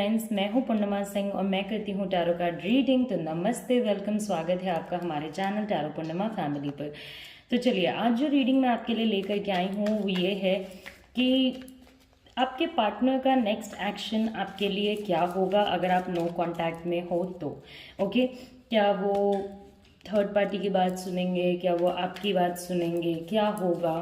Friends, मैं हूं पूर्णिमा सिंह और मैं करती हूं टैरो कार्ड रीडिंग। तो नमस्ते, वेलकम, स्वागत है आपका हमारे चैनल टैरो पूर्णिमा फैमिली पर। तो चलिए, आज जो रीडिंग मैं आपके लिए लेकर के आई हूं वो ये है कि आपके पार्टनर का नेक्स्ट एक्शन आपके लिए क्या होगा अगर आप नो कांटेक्ट में हो तो। ओके, क्या वो थर्ड पार्टी की बात सुनेंगे, क्या वो आपकी बात सुनेंगे, क्या होगा?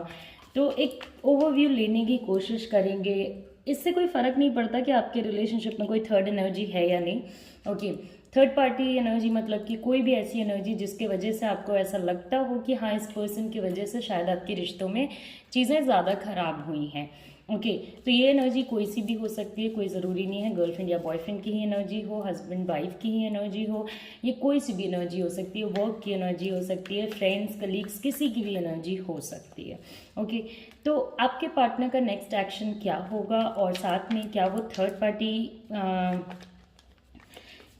तो एक ओवरव्यू लेने की कोशिश करेंगे। इससे कोई फ़र्क नहीं पड़ता कि आपके रिलेशनशिप में कोई थर्ड एनर्जी है या नहीं। ओके, थर्ड पार्टी एनर्जी मतलब कि कोई भी ऐसी एनर्जी जिसके वजह से आपको ऐसा लगता हो कि हाँ, इस पर्सन की वजह से शायद आपके रिश्तों में चीज़ें ज़्यादा ख़राब हुई हैं। ओके, तो ये एनर्जी कोई सी भी हो सकती है, कोई ज़रूरी नहीं है गर्लफ्रेंड या बॉयफ्रेंड की ही एनर्जी हो, हस्बैंड वाइफ की ही एनर्जी हो, ये कोई सी भी एनर्जी हो सकती है, वर्क की एनर्जी हो सकती है, फ्रेंड्स कलीग्स किसी की भी एनर्जी हो सकती है। ओके, तो आपके पार्टनर का नेक्स्ट एक्शन क्या होगा और साथ में क्या वो थर्ड पार्टी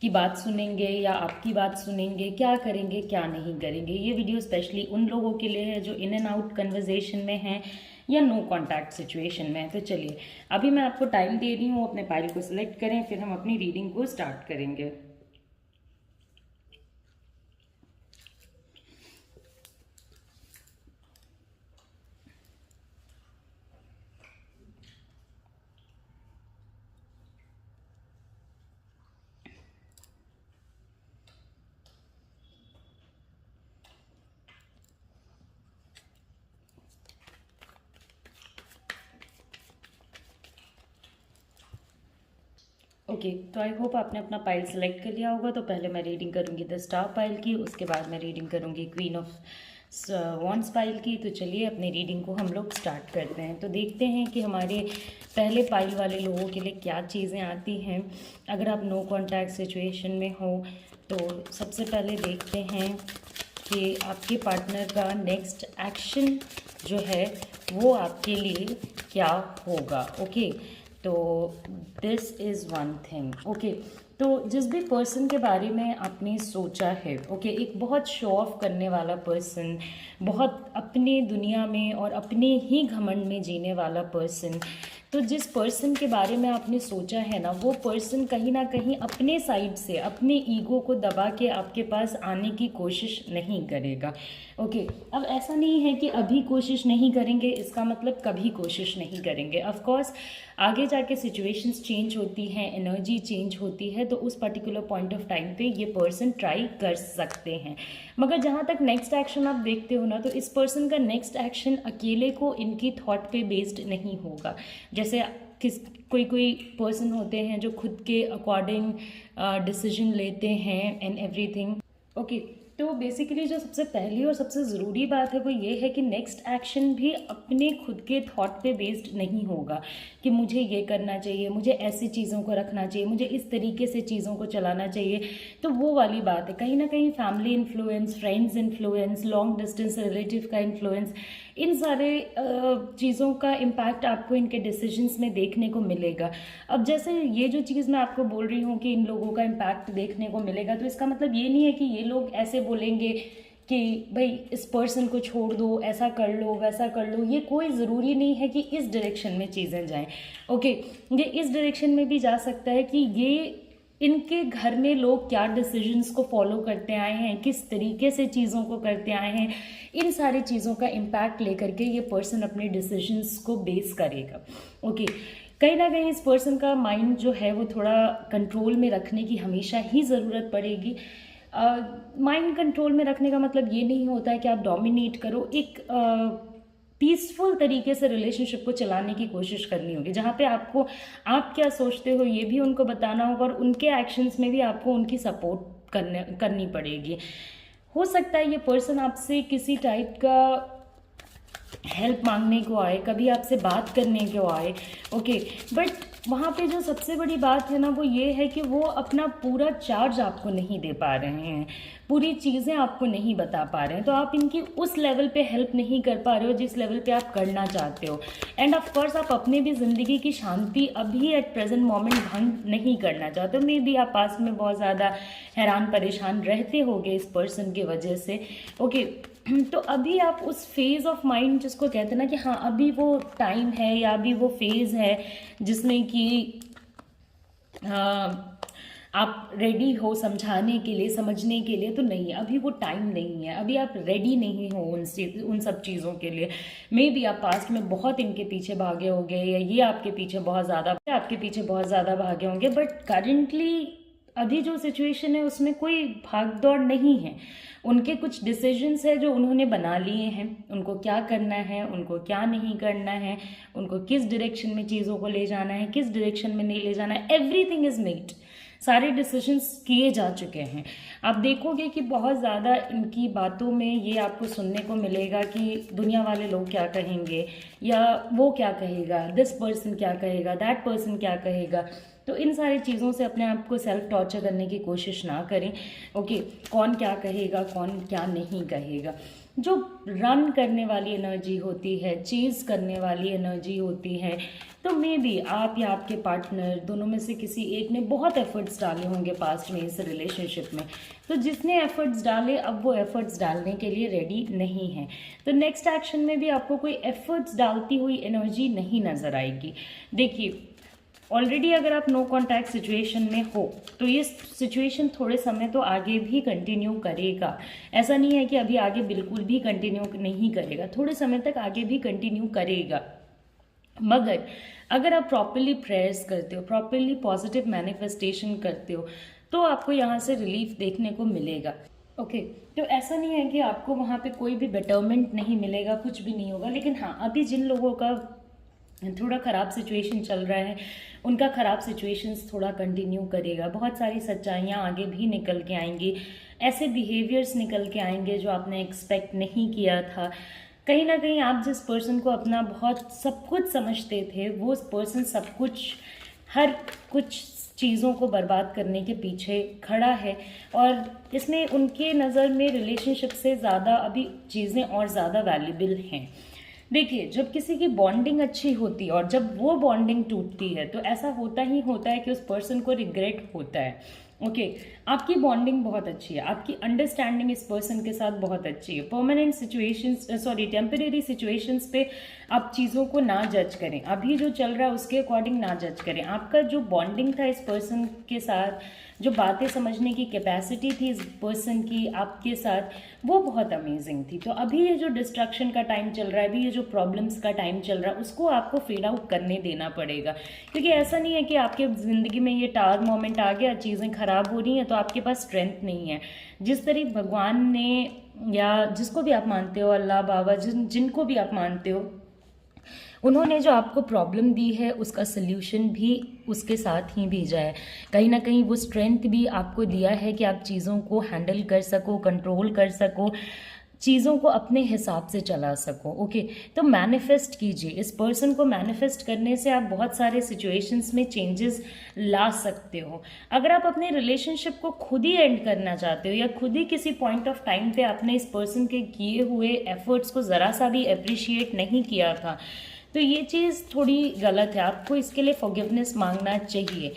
की बात सुनेंगे या आपकी बात सुनेंगे, क्या करेंगे क्या नहीं करेंगे। ये वीडियो स्पेशली उन लोगों के लिए है जो इन एंड आउट कन्वर्जेशन में हैं या नो कॉन्टैक्ट सिचुएशन में है। तो चलिए, अभी मैं आपको टाइम दे रही हूँ, अपने पाइल को सिलेक्ट करें, फिर हम अपनी रीडिंग को स्टार्ट करेंगे। ओके, तो आई होप आपने अपना पाइल सेलेक्ट कर लिया होगा। तो पहले मैं रीडिंग करूंगी द स्टार पाइल की, उसके बाद मैं रीडिंग करूंगी क्वीन ऑफ वॉन्ड्स पाइल की। तो चलिए, अपनी रीडिंग को हम लोग स्टार्ट करते हैं। तो देखते हैं कि हमारे पहले पाइल वाले लोगों के लिए क्या चीज़ें आती हैं अगर आप नो कॉन्टैक्ट सिचुएशन में हो। तो सबसे पहले देखते हैं कि आपके पार्टनर का नेक्स्ट एक्शन जो है वो आपके लिए क्या होगा। ओके, तो this is one thing. Okay, तो जिस भी पर्सन के बारे में आपने सोचा है, ओके, एक बहुत शो ऑफ करने वाला पर्सन, बहुत अपने दुनिया में और अपने ही घमंड में जीने वाला पर्सन, तो जिस पर्सन के बारे में आपने सोचा है ना, वो पर्सन कहीं ना कहीं अपने साइड से अपने ईगो को दबा के आपके पास आने की कोशिश नहीं करेगा। ओके, अब ऐसा नहीं है कि अभी कोशिश नहीं करेंगे इसका मतलब कभी कोशिश नहीं करेंगे। ऑफ कोर्स आगे जाके सिचुएशंस चेंज होती हैं, एनर्जी चेंज होती है, तो उस पर्टिकुलर पॉइंट ऑफ टाइम पे ये पर्सन ट्राई कर सकते हैं। मगर जहाँ तक नेक्स्ट एक्शन आप देखते हो ना, तो इस पर्सन का नेक्स्ट एक्शन अकेले को इनकी थॉट पे बेस्ड नहीं होगा। जैसे कोई पर्सन होते हैं जो खुद के अकॉर्डिंग डिसीजन लेते हैं एंड एवरीथिंग। ओके, तो बेसिकली जो सबसे पहली और सबसे ज़रूरी बात है वो ये है कि नेक्स्ट एक्शन भी अपने खुद के थॉट पे बेस्ड नहीं होगा कि मुझे ये करना चाहिए, मुझे ऐसी चीज़ों को रखना चाहिए, मुझे इस तरीके से चीज़ों को चलाना चाहिए। तो वो वाली बात है, कहीं ना कहीं family influence, friends influence, long distance relative का इन्फ्लुएंस, इन सारे चीज़ों का इम्पैक्ट आपको इनके डिसीजंस में देखने को मिलेगा। अब जैसे ये जो चीज़ मैं आपको बोल रही हूँ कि इन लोगों का इम्पैक्ट देखने को मिलेगा, तो इसका मतलब ये नहीं है कि ये लोग ऐसे बोलेंगे कि भाई इस पर्सन को छोड़ दो, ऐसा कर लो, वैसा कर लो। ये कोई ज़रूरी नहीं है कि इस डायरेक्शन में चीज़ें जाएं। ओके, ये इस डायरेक्शन में भी जा सकता है कि ये इनके घर में लोग क्या डिसीजंस को फॉलो करते आए हैं, किस तरीके से चीज़ों को करते आए हैं, इन सारी चीज़ों का इम्पैक्ट लेकर के ये पर्सन अपने डिसीजंस को बेस करेगा। ओके, कहीं ना कहीं इस पर्सन का माइंड जो है वो थोड़ा कंट्रोल में रखने की हमेशा ही ज़रूरत पड़ेगी। माइंड कंट्रोल में रखने का मतलब ये नहीं होता है कि आप डोमिनेट करो, एक पीसफुल तरीके से रिलेशनशिप को चलाने की कोशिश करनी होगी, जहाँ पे आपको आप क्या सोचते हो ये भी उनको बताना होगा और उनके एक्शंस में भी आपको उनकी सपोर्ट करनी पड़ेगी। हो सकता है ये पर्सन आपसे किसी टाइप का हेल्प मांगने को आए, कभी आपसे बात करने को आए। ओके, बट वहाँ पे जो सबसे बड़ी बात है ना वो ये है कि वो अपना पूरा चार्ज आपको नहीं दे पा रहे हैं, पूरी चीज़ें आपको नहीं बता पा रहे हैं, तो आप इनकी उस लेवल पे हेल्प नहीं कर पा रहे हो जिस लेवल पे आप करना चाहते हो। एंड ऑफ कोर्स आप अपने भी ज़िंदगी की शांति अभी एट प्रेजेंट मोमेंट भंग नहीं करना चाहते हो। मे बी आप पास में बहुत ज़्यादा हैरान परेशान रहते होगे इस पर्सन की वजह से। ओके, तो अभी आप उस फेज़ ऑफ माइंड जिसको कहते हैं ना कि हाँ अभी वो टाइम है या अभी वो फेज़ है जिसमें कि आप रेडी हो समझाने के लिए, समझने के लिए, तो नहीं, अभी वो टाइम नहीं है, अभी आप रेडी नहीं हो उन सब चीज़ों के लिए। मे बी आप पास्ट में बहुत इनके पीछे भागे होंगे, या ये आपके पीछे बहुत ज़्यादा भागे होंगे, बट करेंटली अभी जो सिचुएशन है उसमें कोई भाग दौड़ नहीं है। उनके कुछ डिसीजंस है जो उन्होंने बना लिए हैं, उनको क्या करना है, उनको क्या नहीं करना है, उनको किस डायरेक्शन में चीज़ों को ले जाना है, किस डायरेक्शन में नहीं ले जाना है, एवरीथिंग इज मेड। सारे डिसीजंस किए जा चुके हैं। आप देखोगे कि बहुत ज़्यादा इनकी बातों में ये आपको सुनने को मिलेगा कि दुनिया वाले लोग क्या कहेंगे, या वो क्या कहेगा, दिस पर्सन क्या कहेगा, दैट पर्सन क्या कहेगा। तो इन सारी चीज़ों से अपने आप को सेल्फ टॉर्चर करने की कोशिश ना करें। ओके, कौन क्या कहेगा, कौन क्या नहीं कहेगा। जो रन करने वाली एनर्जी होती है, चेज़ करने वाली एनर्जी होती है, तो मे बी आप या आपके पार्टनर दोनों में से किसी एक ने बहुत एफर्ट्स डाले होंगे पास्ट में इस रिलेशनशिप में। तो जिसने एफर्ट्स डाले, अब वो एफर्ट्स डालने के लिए रेडी नहीं है। तो नेक्स्ट एक्शन में भी आपको कोई एफर्ट्स डालती हुई एनर्जी नहीं नज़र आएगी। देखिए, ऑलरेडी अगर आप नो कॉन्टैक्ट सिचुएशन में हो तो ये सिचुएशन थोड़े समय तो आगे भी कंटिन्यू करेगा। ऐसा नहीं है कि अभी आगे बिल्कुल भी कंटिन्यू नहीं करेगा, थोड़े समय तक आगे भी कंटिन्यू करेगा। मगर अगर आप प्रॉपरली प्रेयर्स करते हो, प्रॉपरली पॉजिटिव मैनिफेस्टेशन करते हो, तो आपको यहाँ से रिलीफ देखने को मिलेगा। ओके, तो ऐसा नहीं है कि आपको वहाँ पे कोई भी बेटरमेंट नहीं मिलेगा, कुछ भी नहीं होगा। लेकिन हाँ, अभी जिन लोगों का थोड़ा ख़राब सिचुएशन चल रहा है, उनका ख़राब सिचुएशंस थोड़ा कंटिन्यू करेगा। बहुत सारी सच्चाइयाँ आगे भी निकल के आएंगी, ऐसे बिहेवियर्स निकल के आएंगे जो आपने एक्सपेक्ट नहीं किया था। कहीं ना कहीं आप जिस पर्सन को अपना बहुत सब कुछ समझते थे, वो पर्सन सब कुछ, हर कुछ चीज़ों को बर्बाद करने के पीछे खड़ा है। और इसमें उनके नज़र में रिलेशनशिप से ज़्यादा अभी चीज़ें और ज़्यादा वैल्यूबल हैं। देखिए, जब किसी की बॉन्डिंग अच्छी होती है और जब वो बॉन्डिंग टूटती है तो ऐसा होता ही होता है कि उस पर्सन को रिग्रेट होता है। ओके, आपकी बॉन्डिंग बहुत अच्छी है, आपकी अंडरस्टैंडिंग इस पर्सन के साथ बहुत अच्छी है। परमानेंट सिचुएशंस, टेम्परेरी सिचुएशंस पे आप चीज़ों को ना जज करें, अभी जो चल रहा है उसके अकॉर्डिंग ना जज करें। आपका जो बॉन्डिंग था इस पर्सन के साथ, जो बातें समझने की कैपेसिटी थी इस पर्सन की आपके साथ, वो बहुत अमेजिंग थी। तो अभी ये जो डिस्ट्रक्शन का टाइम चल रहा है, अभी ये जो प्रॉब्लम्स का टाइम चल रहा है, उसको आपको फेड आउट करने देना पड़ेगा। क्योंकि ऐसा नहीं है कि आपके ज़िंदगी में ये टार मोमेंट आ गया, चीज़ें ख़राब हो रही हैं तो आपके पास स्ट्रेंथ नहीं है। जिस तरह भगवान ने, या जिसको भी आप मानते हो, अल्लाह बाबा, जिनको भी आप मानते हो, उन्होंने जो आपको प्रॉब्लम दी है उसका सल्यूशन भी उसके साथ ही भेजा है। कहीं ना कहीं वो स्ट्रेंथ भी आपको दिया है कि आप चीज़ों को हैंडल कर सको, कंट्रोल कर सको, चीज़ों को अपने हिसाब से चला सको। ओके, तो मैनिफेस्ट कीजिए। इस पर्सन को मैनिफेस्ट करने से आप बहुत सारे सिचुएशंस में चेंजेस ला सकते हो। अगर आप अपने रिलेशनशिप को खुद ही एंड करना चाहते हो, या खुद ही किसी पॉइंट ऑफ टाइम पे आपने इस पर्सन के किए हुए एफर्ट्स को ज़रा सा भी अप्रिशिएट नहीं किया था, तो ये चीज़ थोड़ी गलत है। आपको इसके लिए फॉरगिवनेस मांगना चाहिए।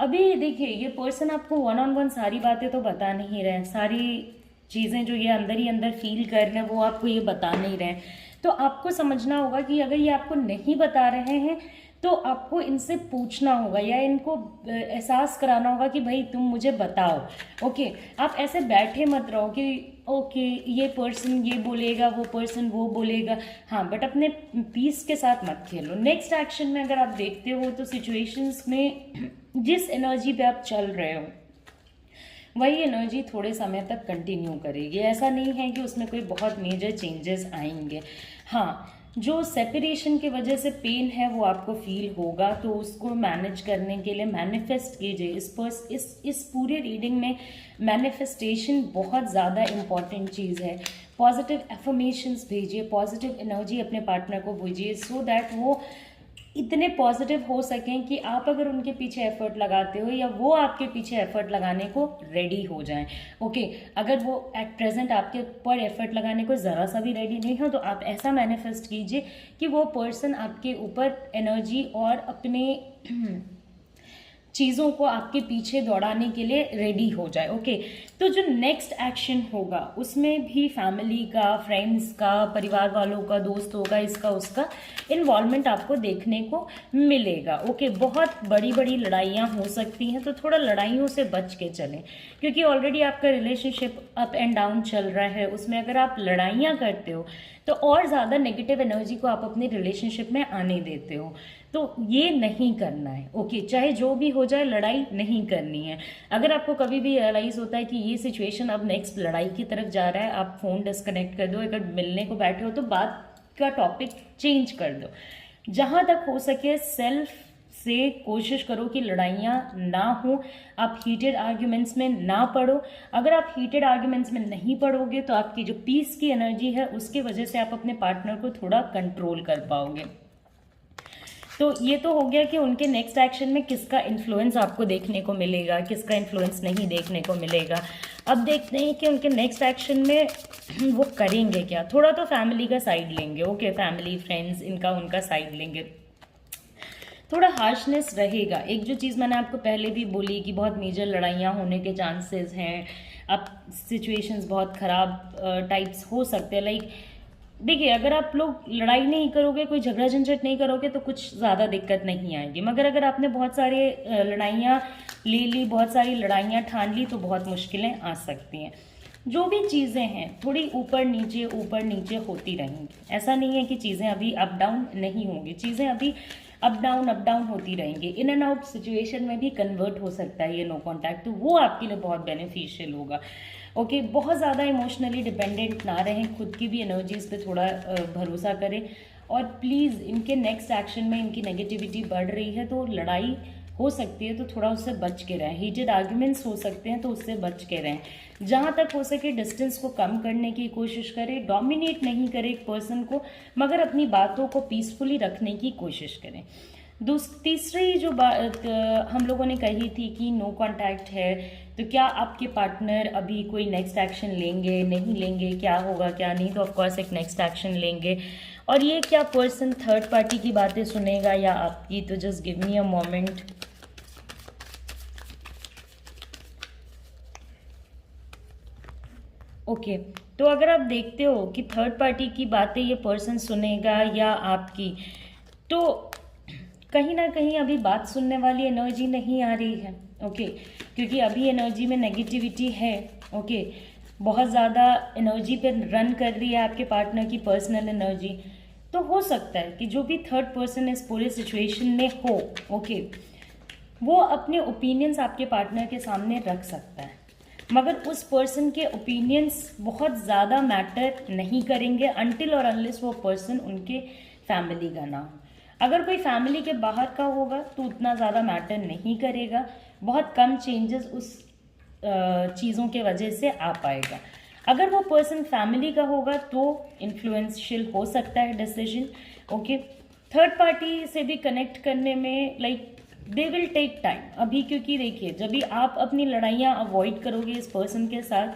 अभी देखिए, ये पर्सन आपको वन ऑन वन सारी बातें तो बता नहीं रहे हैं, सारी चीज़ें जो ये अंदर ही अंदर फील कर रहे हैं वो आपको ये बता नहीं रहे हैं। तो आपको समझना होगा कि अगर ये आपको नहीं बता रहे हैं तो आपको इनसे पूछना होगा, या इनको एहसास कराना होगा कि भाई तुम मुझे बताओ। ओके, आप ऐसे बैठे मत रहो कि ओके ये पर्सन ये बोलेगा, वो पर्सन वो बोलेगा। हाँ, बट अपने पीस के साथ मत खेलो। नेक्स्ट एक्शन में अगर आप देखते हो तो सिचुएशंस में जिस एनर्जी पे आप चल रहे हो वही एनर्जी थोड़े समय तक कंटिन्यू करेगी। ऐसा नहीं है कि उसमें कोई बहुत मेजर चेंजेस आएंगे। हाँ, जो सेपरेशन की वजह से पेन है वो आपको फील होगा, तो उसको मैनेज करने के लिए मैनिफेस्ट कीजिए। इस पूरे रीडिंग में मैनिफेस्टेशन बहुत ज़्यादा इम्पॉर्टेंट चीज़ है। पॉजिटिव एफर्मेशंस भेजिए, पॉजिटिव एनर्जी अपने पार्टनर को भेजिए, सो दैट वो इतने पॉजिटिव हो सकें कि आप अगर उनके पीछे एफर्ट लगाते हो या वो आपके पीछे एफर्ट लगाने को रेडी हो जाएं। ओके, अगर वो एट प्रेजेंट आपके ऊपर एफर्ट लगाने को ज़रा सा भी रेडी नहीं हो तो आप ऐसा मैनिफेस्ट कीजिए कि वो पर्सन आपके ऊपर एनर्जी और अपने चीज़ों को आपके पीछे दौड़ाने के लिए रेडी हो जाए। ओके, तो जो नेक्स्ट एक्शन होगा उसमें भी फैमिली का, फ्रेंड्स का, परिवार वालों का, दोस्तों का, इसका उसका इन्वॉल्वमेंट आपको देखने को मिलेगा। ओके, बहुत बड़ी बड़ी लड़ाइयाँ हो सकती हैं, तो थोड़ा लड़ाइयों से बच के चलें, क्योंकि ऑलरेडी आपका रिलेशनशिप अप एंड डाउन चल रहा है। उसमें अगर आप लड़ाइयाँ करते हो तो और ज़्यादा नेगेटिव एनर्जी को आप अपने रिलेशनशिप में आने देते हो, तो ये नहीं करना है। ओके, चाहे जो भी हो जाए लड़ाई नहीं करनी है। अगर आपको कभी भी रियलाइज़ होता है कि ये सिचुएशन अब नेक्स्ट लड़ाई की तरफ जा रहा है, आप फ़ोन डिस्कनेक्ट कर दो। अगर मिलने को बैठे हो तो बात का टॉपिक चेंज कर दो। जहाँ तक हो सके सेल्फ से कोशिश करो कि लड़ाइयाँ ना हो, आप हीटेड आर्ग्यूमेंट्स में ना पड़ो। अगर आप हीटेड आर्ग्यूमेंट्स में नहीं पड़ोगे तो आपकी जो पीस की एनर्जी है उसके वजह से आप अपने पार्टनर को थोड़ा कंट्रोल कर पाओगे। तो ये तो हो गया कि उनके नेक्स्ट एक्शन में किसका इन्फ्लुएंस आपको देखने को मिलेगा, किसका इन्फ्लुएंस नहीं देखने को मिलेगा। अब देखते हैं कि उनके नेक्स्ट एक्शन में वो करेंगे क्या। थोड़ा तो फैमिली का साइड लेंगे। ओके, फैमिली, फ्रेंड्स, इनका उनका साइड लेंगे। थोड़ा हार्शनेस रहेगा। एक जो चीज़ मैंने आपको पहले भी बोली कि बहुत मेजर लड़ाइयाँ होने के चांसेस हैं, अब सिचुएशंस बहुत ख़राब टाइप्स हो सकते हैं। लाइक देखिए, अगर आप लोग लड़ाई नहीं करोगे, कोई झगड़ा झंझट नहीं करोगे तो कुछ ज़्यादा दिक्कत नहीं आएगी, मगर अगर आपने बहुत सारे लड़ाइयाँ ले ली, बहुत सारी लड़ाइयाँ ठान ली, तो बहुत मुश्किलें आ सकती हैं। जो भी चीज़ें हैं थोड़ी ऊपर नीचे होती रहेंगी। ऐसा नहीं है कि चीज़ें अभी अप डाउन नहीं होंगी, चीज़ें अभी अप डाउन होती रहेंगी। इन एंड आउट सिचुएशन में भी कन्वर्ट हो सकता है ये नो कॉन्टैक्ट, तो वो आपके लिए बहुत बेनिफिशियल होगा। ओके, बहुत ज़्यादा इमोशनली डिपेंडेंट ना रहें, खुद की भी एनर्जीज पे थोड़ा भरोसा करें। और प्लीज़ इनके नेक्स्ट एक्शन में इनकी नेगेटिविटी बढ़ रही है तो लड़ाई हो सकती है तो थोड़ा उससे बच के रहें। हीटेड आर्ग्यूमेंट्स हो सकते हैं तो उससे बच के रहें। जहाँ तक हो सके डिस्टेंस को कम करने की कोशिश करें। डोमिनेट नहीं करें एक पर्सन को, मगर अपनी बातों को पीसफुली रखने की कोशिश करें। तीसरी जो बात हम लोगों ने कही थी कि नो कांटेक्ट है, तो क्या आपके पार्टनर अभी कोई नेक्स्ट एक्शन लेंगे, नहीं लेंगे, क्या होगा क्या नहीं, तो ऑफकोर्स एक नेक्स्ट एक्शन लेंगे। और ये क्या पर्सन थर्ड पार्टी की बातें सुनेगा या आपकी, तो just give me a moment. Okay, तो अगर आप देखते हो कि थर्ड पार्टी की बातें ये पर्सन सुनेगा या आपकी, तो कहीं ना कहीं अभी बात सुनने वाली एनर्जी नहीं आ रही है। ओके, क्योंकि अभी एनर्जी में नेगेटिविटी है। ओके, बहुत ज़्यादा एनर्जी पे रन कर रही है आपके पार्टनर की पर्सनल एनर्जी। तो हो सकता है कि जो भी थर्ड पर्सन इस पूरे सिचुएशन में हो, ओके, वो अपने ओपिनियंस आपके पार्टनर के सामने रख सकता है, मगर उस पर्सन के ओपिनियंस बहुत ज़्यादा मैटर नहीं करेंगे अनटिल और अनलेस वो पर्सन उनके फैमिली का ना हो। अगर कोई फैमिली के बाहर का होगा तो उतना ज़्यादा मैटर नहीं करेगा, बहुत कम चेंजेस उस चीज़ों के वजह से आ पाएगा। अगर वो पर्सन फैमिली का होगा तो इन्फ्लुएंशियल हो सकता है डिसीजन। ओके, थर्ड पार्टी से भी कनेक्ट करने में like they will take time अभी, क्योंकि देखिए जब भी आप अपनी लड़ाइयाँ अवॉइड करोगे इस पर्सन के साथ,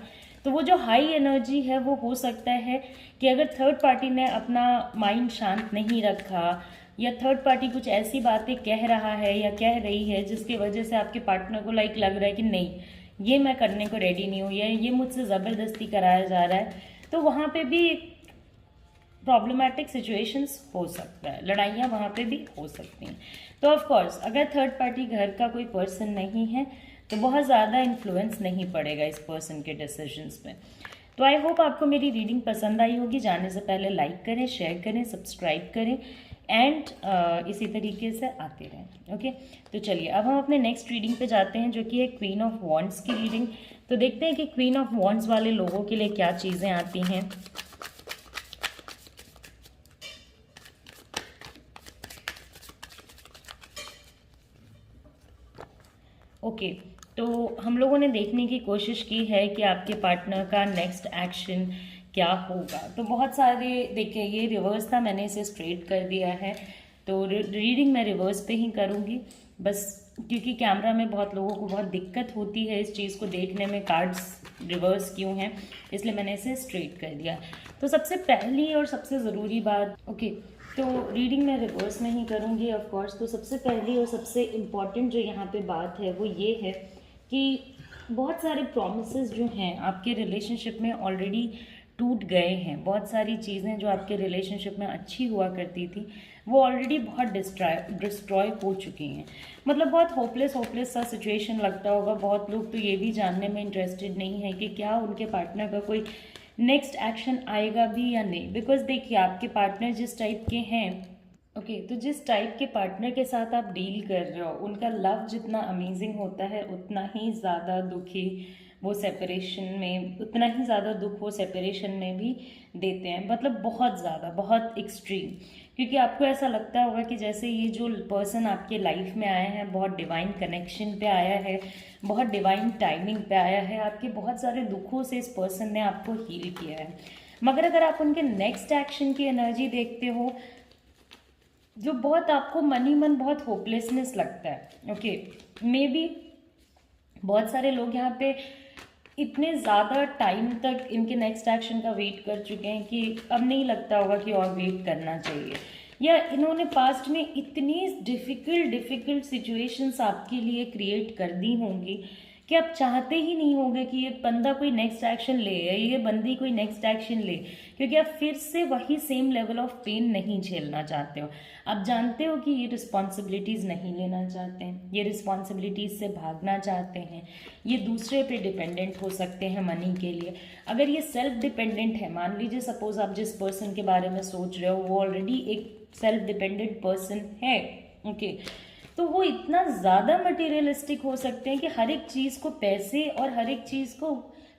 तो वो जो हाई एनर्जी है वो हो सकता है कि अगर थर्ड पार्टी ने अपना माइंड शांत नहीं रखा या थर्ड पार्टी कुछ ऐसी बातें कह रहा है या कह रही है जिसकी वजह से आपके पार्टनर को लाइक लग रहा है कि नहीं, ये मैं करने को रेडी नहीं हूँ या ये मुझसे ज़बरदस्ती कराया जा रहा है, तो वहाँ पे भी प्रॉब्लमेटिक सिचुएशंस हो सकता है, लड़ाइयाँ वहाँ पे भी हो सकती हैं। तो ऑफ कोर्स अगर थर्ड पार्टी घर का कोई पर्सन नहीं है तो बहुत ज़्यादा इन्फ्लुएंस नहीं पड़ेगा इस पर्सन के डिसीजंस पे। तो आई होप आपको मेरी रीडिंग पसंद आई होगी। जाने से पहले लाइक करें, शेयर करें, सब्सक्राइब करें एंड इसी तरीके से आते रहें। ओके, तो चलिए अब हम अपने नेक्स्ट रीडिंग पे जाते हैं जो कि है क्वीन ऑफ वॉन्ड्स की रीडिंग। तो देखते हैं कि क्वीन ऑफ वॉन्ड्स वाले लोगों के लिए क्या चीज़ें आती हैं। ओके, तो हम लोगों ने देखने की कोशिश की है कि आपके पार्टनर का नेक्स्ट एक्शन क्या होगा। तो बहुत सारे देखिए, ये रिवर्स था, मैंने इसे स्ट्रेट कर दिया है, तो रीडिंग मैं रिवर्स पे ही करूँगी बस, क्योंकि कैमरा में बहुत लोगों को बहुत दिक्कत होती है इस चीज़ को देखने में, कार्ड्स रिवर्स क्यों हैं, इसलिए मैंने इसे स्ट्रेट कर दिया। तो सबसे पहली और सबसे ज़रूरी बात, ओके, तो रीडिंग मैं रिवर्स में ही करूँगी ऑफ कोर्स। तो सबसे पहली और सबसे इम्पॉर्टेंट जो यहाँ पे बात है वो ये है कि बहुत सारे प्रॉमिसेस जो हैं आपके रिलेशनशिप में ऑलरेडी टूट गए हैं। बहुत सारी चीज़ें जो आपके रिलेशनशिप में अच्छी हुआ करती थी वो ऑलरेडी बहुत डिस्ट्रॉय हो चुकी हैं। मतलब बहुत होपलेस सा सिचुएशन लगता होगा। बहुत लोग तो ये भी जानने में इंटरेस्टेड नहीं है कि क्या उनके पार्टनर का कोई नेक्स्ट एक्शन आएगा भी या नहीं। बिकॉज देखिए, आपके पार्टनर जिस टाइप के हैं, तो जिस टाइप के पार्टनर के साथ आप डील कर रहे हो, उनका लव जितना अमेजिंग होता है उतना ही ज़्यादा दुखी वो सेपरेशन में, उतना ही ज़्यादा दुख वो सेपरेशन में भी देते हैं। मतलब बहुत ज़्यादा, बहुत एक्सट्रीम। क्योंकि आपको ऐसा लगता होगा कि जैसे ये जो पर्सन आपके लाइफ में आया है बहुत डिवाइन कनेक्शन पे आया है, बहुत डिवाइन टाइमिंग पे आया है। आपके बहुत सारे दुखों से इस पर्सन ने आपको हील किया है। मगर अगर आप उनके नेक्स्ट एक्शन की एनर्जी देखते हो, जो बहुत आपको मन बहुत होपलेसनेस लगता है। मे बी बहुत सारे लोग यहाँ पे इतने ज़्यादा टाइम तक इनके नेक्स्ट एक्शन का वेट कर चुके हैं कि अब नहीं लगता होगा कि और वेट करना चाहिए। या इन्होंने पास्ट में इतनी डिफ़िकल्ट सिचुएशंस आपके लिए क्रिएट कर दी होंगी कि आप चाहते ही नहीं होंगे कि ये बंदा कोई नेक्स्ट एक्शन ले या ये बंदी कोई नेक्स्ट एक्शन ले, क्योंकि आप फिर से वही सेम लेवल ऑफ पेन नहीं झेलना चाहते हो। आप जानते हो कि ये रिस्पॉन्सिबिलिटीज़ नहीं लेना चाहते हैं, ये रिस्पॉन्सिबिलिटीज़ से भागना चाहते हैं, ये दूसरे पे डिपेंडेंट हो सकते हैं मनी के लिए। अगर ये सेल्फ डिपेंडेंट है, मान लीजिए सपोज आप जिस पर्सन के बारे में सोच रहे हो वो ऑलरेडी एक सेल्फ डिपेंडेंट पर्सन है, तो वो इतना ज़्यादा मटेरियलिस्टिक हो सकते हैं कि हर एक चीज़ को पैसे और हर एक चीज़ को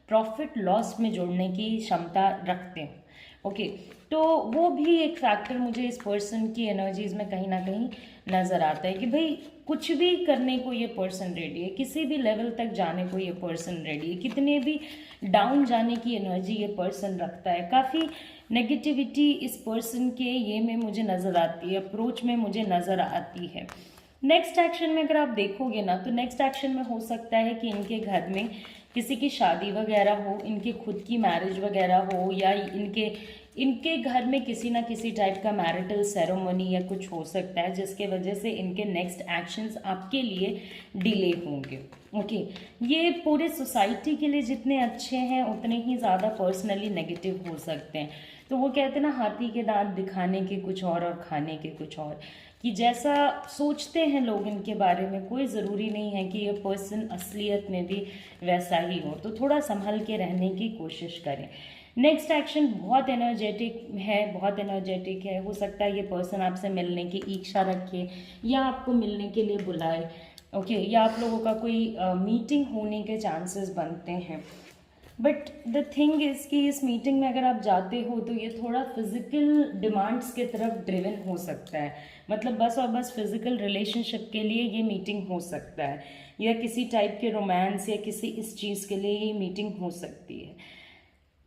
प्रॉफिट लॉस में जोड़ने की क्षमता रखते हैं। तो वो भी एक फैक्टर मुझे इस पर्सन की एनर्जीज में कहीं ना कहीं नज़र आता है कि भाई कुछ भी करने को ये पर्सन रेडी है, किसी भी लेवल तक जाने को ये पर्सन रेडी है, कितने भी डाउन जाने की एनर्जी ये पर्सन रखता है। काफ़ी नेगेटिविटी इस पर्सन के ये में मुझे नज़र आती है, अप्रोच में मुझे नज़र आती है। नेक्स्ट एक्शन में अगर आप देखोगे ना, तो नेक्स्ट एक्शन में हो सकता है कि इनके घर में किसी की शादी वगैरह हो, इनके खुद की मैरिज वगैरह हो, या इनके घर में किसी ना किसी टाइप का मैरिटल सेरेमनी या कुछ हो सकता है जिसके वजह से इनके नेक्स्ट एक्शंस आपके लिए डिले होंगे। ये पूरे सोसाइटी के लिए जितने अच्छे हैं उतने ही ज़्यादा पर्सनली नेगेटिव हो सकते हैं। तो वो कहते हैं ना, हाथी के दांत दिखाने के कुछ और खाने के कुछ और, कि जैसा सोचते हैं लोग इनके बारे में कोई ज़रूरी नहीं है कि ये पर्सन असलियत में भी वैसा ही हो। तो थोड़ा संभल के रहने की कोशिश करें। नेक्स्ट एक्शन बहुत एनर्जेटिक है। हो सकता है ये पर्सन आपसे मिलने की इच्छा रखे या आपको मिलने के लिए बुलाए, या आप लोगों का कोई मीटिंग होने के चांसेस बनते हैं। बट द थिंग इज़ कि इस मीटिंग में अगर आप जाते हो तो ये थोड़ा फिजिकल डिमांड्स के तरफ ड्रिवन हो सकता है। मतलब बस और बस फिजिकल रिलेशनशिप के लिए ये मीटिंग हो सकता है, या किसी टाइप के रोमांस या किसी इस चीज़ के लिए ये मीटिंग हो सकती है।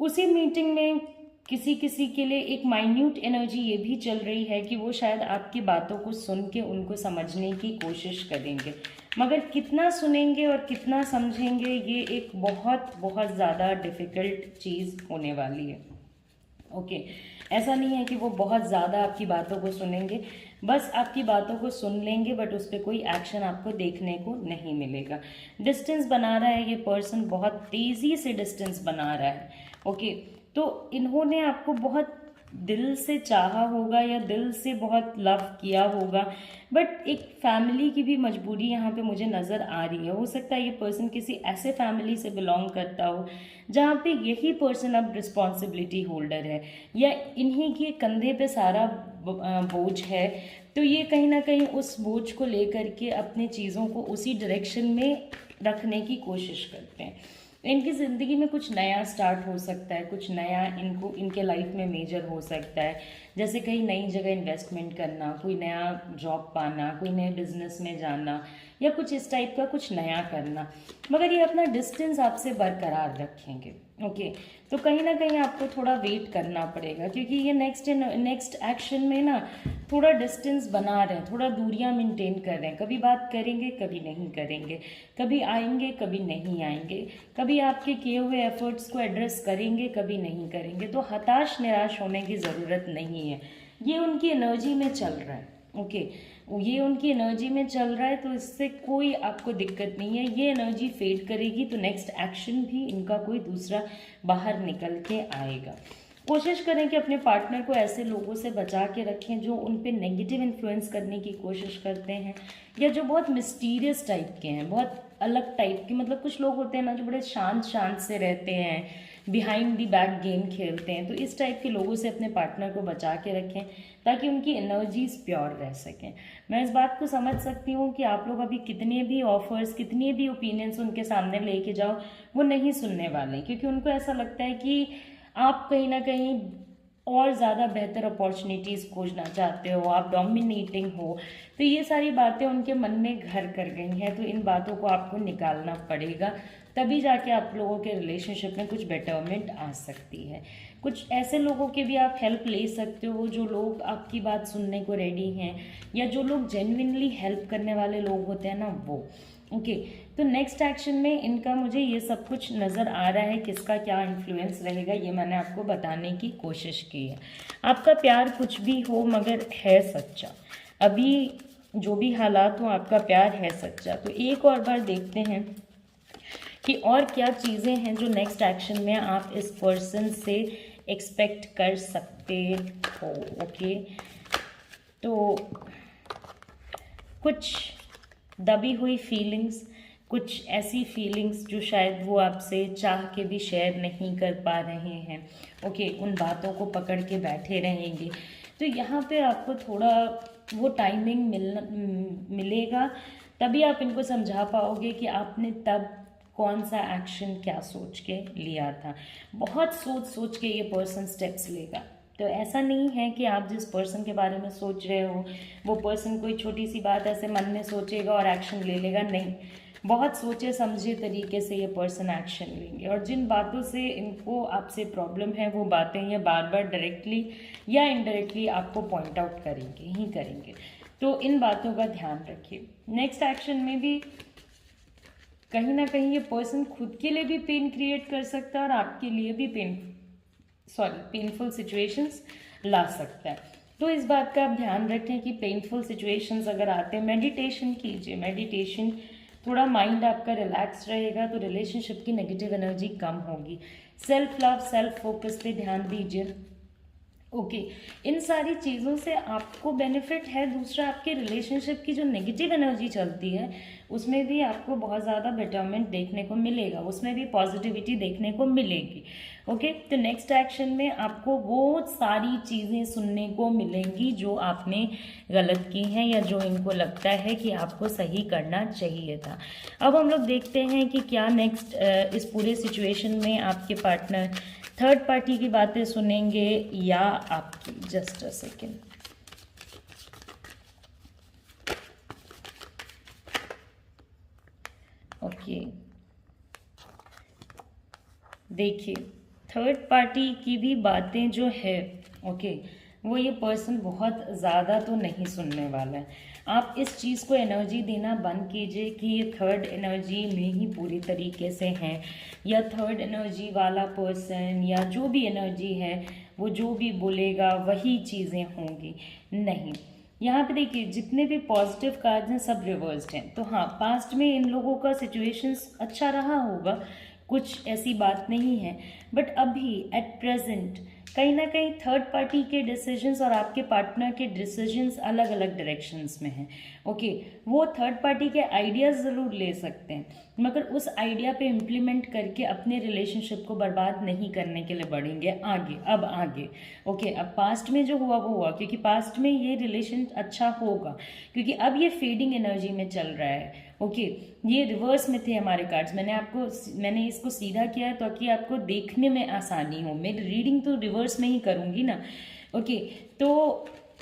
उसी मीटिंग में किसी के लिए एक माइन्यूट एनर्जी ये भी चल रही है कि वो शायद आपकी बातों को सुन के उनको समझने की कोशिश करेंगे, मगर कितना सुनेंगे और कितना समझेंगे ये एक बहुत ज़्यादा डिफ़िकल्ट चीज़ होने वाली है। ऐसा नहीं है कि वो बहुत ज़्यादा आपकी बातों को सुनेंगे, बस आपकी बातों को सुन लेंगे, बट उस पर कोई एक्शन आपको देखने को नहीं मिलेगा। डिस्टेंस बना रहा है ये पर्सन, बहुत तेज़ी से डिस्टेंस बना रहा है। तो इन्होंने आपको बहुत दिल से चाहा होगा या दिल से बहुत लव किया होगा, बट एक फैमिली की भी मजबूरी यहाँ पे मुझे नज़र आ रही है। हो सकता है ये पर्सन किसी ऐसे फैमिली से बिलोंग करता हो जहाँ पे यही पर्सन अब रिस्पॉन्सिबिलिटी होल्डर है, या इन्हीं के कंधे पे सारा बोझ है। तो ये कहीं ना कहीं उस बोझ को लेकर के अपनी चीज़ों को उसी डायरेक्शन में रखने की कोशिश करते हैं। इनकी ज़िंदगी में कुछ नया स्टार्ट हो सकता है, कुछ नया इनके लाइफ में मेजर हो सकता है, जैसे कहीं नई जगह इन्वेस्टमेंट करना, कोई नया जॉब पाना, कोई नए बिजनेस में जाना, या कुछ इस टाइप का कुछ नया करना। मगर ये अपना डिस्टेंस आपसे बरकरार रखेंगे। तो कहीं ना कहीं आपको थोड़ा वेट करना पड़ेगा, क्योंकि ये नेक्स्ट एक्शन में ना थोड़ा डिस्टेंस बना रहे हैं, थोड़ा दूरियां मेंटेन कर रहे हैं। कभी बात करेंगे, कभी नहीं करेंगे, कभी आएंगे, कभी नहीं आएंगे, कभी आपके किए हुए एफर्ट्स को एड्रेस करेंगे, कभी नहीं करेंगे। तो हताश निराश होने की ज़रूरत नहीं है। ये उनकी एनर्जी में चल रहा है। ओके, ये उनकी एनर्जी में चल रहा है, तो इससे कोई आपको दिक्कत नहीं है। ये एनर्जी फेड करेगी तो नेक्स्ट एक्शन भी इनका कोई दूसरा बाहर निकल के आएगा। कोशिश करें कि अपने पार्टनर को ऐसे लोगों से बचा के रखें जो उन पे नेगेटिव इन्फ्लुएंस करने की कोशिश करते हैं, या जो बहुत मिस्टीरियस टाइप के हैं, बहुत अलग टाइप के। मतलब कुछ लोग होते हैं ना जो बड़े शांत शांत से रहते हैं, बिहाइंड दी बैक गेम खेलते हैं। तो इस टाइप के लोगों से अपने पार्टनर को बचा के रखें ताकि उनकी एनर्जीज प्योर रह सकें। मैं इस बात को समझ सकती हूँ कि आप लोग अभी कितने भी ऑफर्स, कितने भी ओपिनियंस उनके सामने लेके जाओ, वो नहीं सुनने वाले, क्योंकि उनको ऐसा लगता है कि आप कहीं ना कहीं और ज़्यादा बेहतर अपॉर्चुनिटीज़ खोजना चाहते हो, आप डोमिनेटिंग हो। तो ये सारी बातें उनके मन में घर कर गई हैं, तो इन बातों को आपको निकालना पड़ेगा, तभी जाके आप लोगों के रिलेशनशिप में कुछ बेटरमेंट आ सकती है। कुछ ऐसे लोगों के भी आप हेल्प ले सकते हो जो लोग आपकी बात सुनने को रेडी हैं, या जो लोग जेन्युइनली हेल्प करने वाले लोग होते हैं ना, वो। ओके, तो नेक्स्ट एक्शन में इनका मुझे ये सब कुछ नज़र आ रहा है, किसका क्या इन्फ्लुएंस रहेगा ये मैंने आपको बताने की कोशिश की है। आपका प्यार कुछ भी हो मगर है सच्चा, अभी जो भी हालात हो आपका प्यार है सच्चा। तो एक और बार देखते हैं कि और क्या चीज़ें हैं जो नेक्स्ट एक्शन में आप इस पर्सन से एक्सपेक्ट कर सकते हो। ओके, तो कुछ दबी हुई फीलिंग्स, कुछ ऐसी फीलिंग्स जो शायद वो आपसे चाह के भी शेयर नहीं कर पा रहे हैं। ओके, उन बातों को पकड़ के बैठे रहेंगे। तो यहाँ पे आपको थोड़ा वो टाइमिंग मिलेगा, तभी आप इनको समझा पाओगे कि आपने तब कौन सा एक्शन क्या सोच के लिया था। बहुत सोच सोच के ये पर्सन स्टेप्स लेगा। तो ऐसा नहीं है कि आप जिस पर्सन के बारे में सोच रहे हो वो पर्सन कोई छोटी सी बात ऐसे मन में सोचेगा और एक्शन ले लेगा, नहीं। बहुत सोचे समझे तरीके से ये पर्सन एक्शन लेंगे, और जिन बातों से इनको आपसे प्रॉब्लम है वो बातें ये बार बार डायरेक्टली या इनडायरेक्टली आपको पॉइंट आउट करेंगे ही करेंगे। तो इन बातों का ध्यान रखिए। नेक्स्ट एक्शन में भी कहीं ना कहीं ये पर्सन खुद के लिए भी पेन क्रिएट कर सकता है और आपके लिए भी पेनफुल सिचुएशंस ला सकता है। तो इस बात का आप ध्यान रखें कि पेनफुल सिचुएशंस अगर आते हैं, मेडिटेशन कीजिए। मेडिटेशन थोड़ा माइंड आपका रिलैक्स रहेगा तो रिलेशनशिप की नेगेटिव एनर्जी कम होगी। सेल्फ लव, सेल्फ फोकस पे ध्यान दीजिए। ओके, इन सारी चीज़ों से आपको बेनिफिट है। दूसरा, आपके रिलेशनशिप की जो नेगेटिव एनर्जी चलती है उसमें भी आपको बहुत ज़्यादा बेटरमेंट देखने को मिलेगा, उसमें भी पॉजिटिविटी देखने को मिलेगी। ओके, तो नेक्स्ट एक्शन में आपको वो सारी चीज़ें सुनने को मिलेंगी जो आपने गलत की हैं या जो इनको लगता है कि आपको सही करना चाहिए था। अब हम लोग देखते हैं कि क्या नेक्स्ट इस पूरे सिचुएशन में आपके पार्टनर थर्ड पार्टी की बातें सुनेंगे या आपकी। Just a second. ओके, देखिए थर्ड पार्टी की भी बातें जो है, ओके, वो ये पर्सन बहुत ज़्यादा तो नहीं सुनने वाला है। आप इस चीज़ को एनर्जी देना बंद कीजिए कि ये थर्ड एनर्जी में ही पूरी तरीके से हैं, या थर्ड एनर्जी वाला पर्सन या जो भी एनर्जी है वो जो भी बोलेगा वही चीज़ें होंगी। नहीं, यहाँ पे देखिए जितने भी पॉजिटिव कार्ड्स हैं सब रिवर्स्ड हैं। तो हाँ, पास्ट में इन लोगों का सिचुएशंस अच्छा रहा होगा, कुछ ऐसी बात नहीं है, बट अभी एट प्रेजेंट कहीं ना कहीं थर्ड पार्टी के डिसीजंस और आपके पार्टनर के डिसीजंस अलग अलग डायरेक्शंस में हैं। ओके, वो थर्ड पार्टी के आइडियाज़ ज़रूर ले सकते हैं मगर उस आइडिया पे इम्प्लीमेंट करके अपने रिलेशनशिप को बर्बाद नहीं करने के लिए बढ़ेंगे आगे। अब आगे ओके, अब पास्ट में जो हुआ वो हुआ, क्योंकि पास्ट में ये रिलेशन अच्छा होगा, क्योंकि अब ये फेडिंग एनर्जी में चल रहा है। ओके, ये रिवर्स में थे हमारे कार्ड्स। मैंने इसको सीधा किया है ताकि आपको देखने में आसानी हो। मेरी रीडिंग तो रिवर्स में ही करूँगी ना। ओके, तो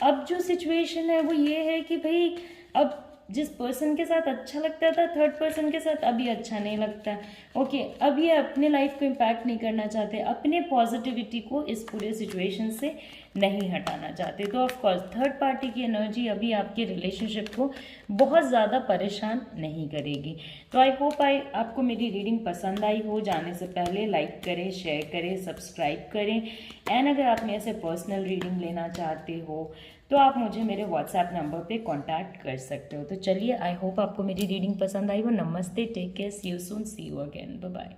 अब जो सिचुएशन है वो ये है कि भाई अब जिस पर्सन के साथ अच्छा लगता था थर्ड पर्सन के साथ अभी अच्छा नहीं लगता। ओके, अब ये अपने लाइफ को इम्पैक्ट नहीं करना चाहते, अपने पॉजिटिविटी को इस पूरे सिचुएशन से नहीं हटाना चाहते। तो ऑफकोर्स थर्ड पार्टी की एनर्जी अभी आपके रिलेशनशिप को बहुत ज़्यादा परेशान नहीं करेगी। तो आई होप आपको मेरी रीडिंग पसंद आई हो। जाने से पहले लाइक करें, शेयर करें, सब्सक्राइब करें। एंड अगर आप मेरे से पर्सनल रीडिंग लेना चाहते हो तो आप मुझे मेरे व्हाट्सएप नंबर पे कांटेक्ट कर सकते हो। तो चलिए, आई होप आपको मेरी रीडिंग पसंद आई हो। नमस्ते, take care, see you soon, see you again, bye bye.